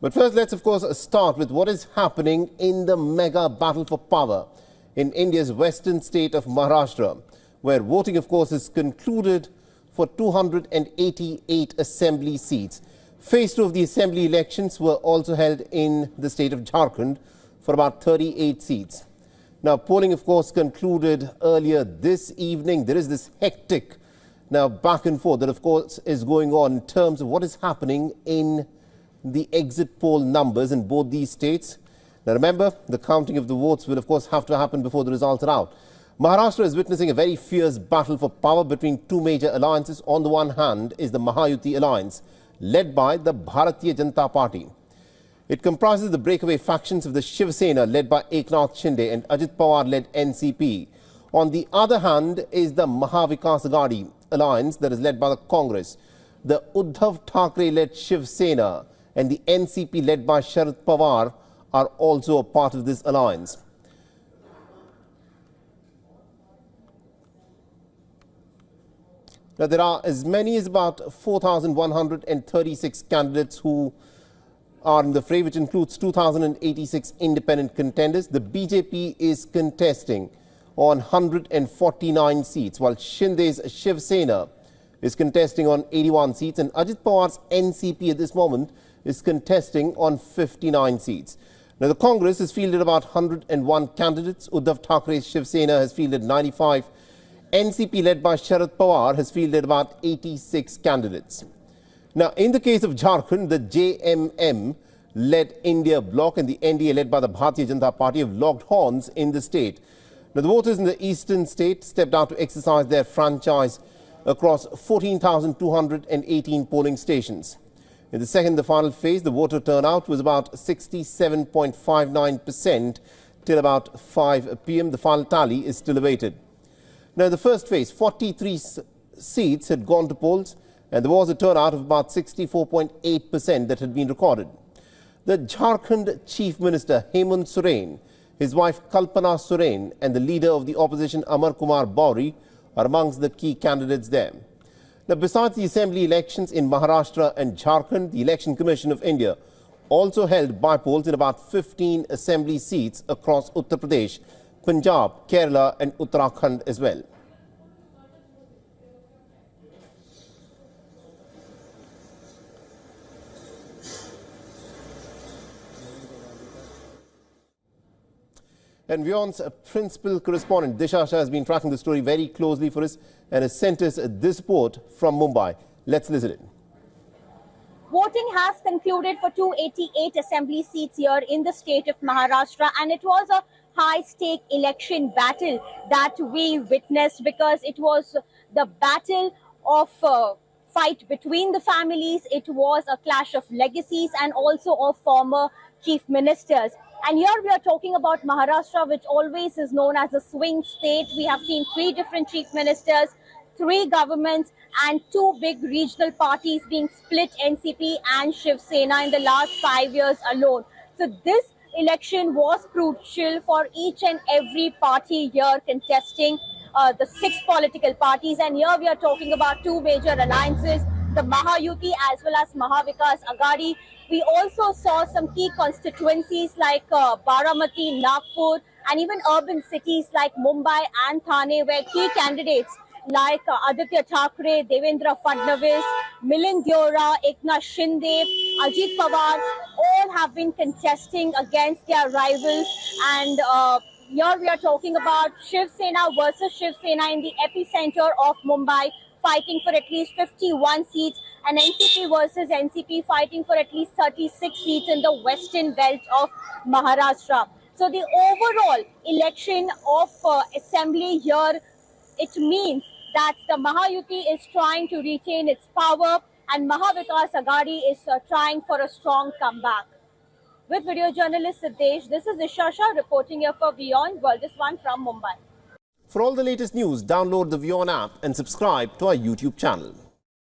But first, let's of course start with what is happening in the mega battle for power in India's western state of Maharashtra, where voting of course is concluded for 288 assembly seats. Phase 2 of the assembly elections were also held in the state of Jharkhand for about 38 seats. Now, polling of course concluded earlier this evening. There is this hectic now back and forth that of course is going on in terms of what is happening in the exit poll numbers in both these states. Now remember, the counting of the votes will of course have to happen before the results are out. Maharashtra is witnessing a very fierce battle for power between two major alliances. On the one hand is the Mahayuti alliance, led by the Bharatiya Janata Party. It comprises the breakaway factions of the Shiv Sena, led by Eknath Shinde, and Ajit Pawar-led NCP. On the other hand is the Mahavikas Aghadi alliance that is led by the Congress. The Uddhav Thackeray-led Shiv Sena and the NCP led by Sharad Pawar are also a part of this alliance. Now, there are as many as about 4,136 candidates who are in the fray, which includes 2,086 independent contenders. The BJP is contesting on 149 seats, while Shinde's Shiv Sena is contesting on 81 seats, and Ajit Pawar's NCP at this moment is contesting on 59 seats. Now, the Congress has fielded about 101 candidates. Uddhav Thackeray's Shiv Sena has fielded 95. NCP, led by Sharad Pawar, has fielded about 86 candidates. Now, in the case of Jharkhand, the JMM-led India bloc and the NDA, led by the Bharatiya Janata Party, have locked horns in the state. Now, the voters in the eastern state stepped out to exercise their franchise across 14,218 polling stations. In the second, the final phase, the voter turnout was about 67.59% till about 5 p.m. The final tally is still awaited. Now, in the first phase, 43 seats had gone to polls, and there was a turnout of about 64.8% that had been recorded. The Jharkhand Chief Minister Hemant Soren, his wife Kalpana Soren, and the leader of the opposition Amar Kumar Bauri are amongst the key candidates there. Now, besides the assembly elections in Maharashtra and Jharkhand, the Election Commission of India also held by-polls in about 15 assembly seats across Uttar Pradesh, Punjab, Kerala and Uttarakhand as well. And WION's principal correspondent Disha Shah has been tracking the story very closely for us and has sent us this report from Mumbai. Let's listen in. Voting has concluded for 288 assembly seats here in the state of Maharashtra, and it was a high-stake election battle that we witnessed because it was the battle of fight between the families. It was a clash of legacies and also of former chief ministers. And here we are talking about Maharashtra, which always is known as a swing state. We have seen 3 different chief ministers, 3 governments and 2 big regional parties being split, NCP and Shiv Sena, in the last 5 years alone. So this election was crucial for each and every party here contesting, the 6 political parties. And here we are talking about 2 major alliances, the Mahayuti as well as Mahavikas Aghadi. We also saw some key constituencies like Baramati, Nagpur, and even urban cities like Mumbai and Thane, where key candidates like Aditya Thackeray, Devendra Fadnavis, Milind Deora, Eknath Shinde, Ajit Pawar, all have been contesting against their rivals. And here we are talking about Shiv Sena versus Shiv Sena in the epicenter of Mumbai, fighting for at least 51 seats, and NCP versus NCP fighting for at least 36 seats in the western belt of Maharashtra. So the overall election of assembly here, it means that the Mahayuti is trying to retain its power and Mahavikas Aghadi is trying for a strong comeback. With video journalist Siddesh, this is Disha Shah reporting here for WION World. This one from Mumbai. For all the latest news, download the WION app and subscribe to our YouTube channel.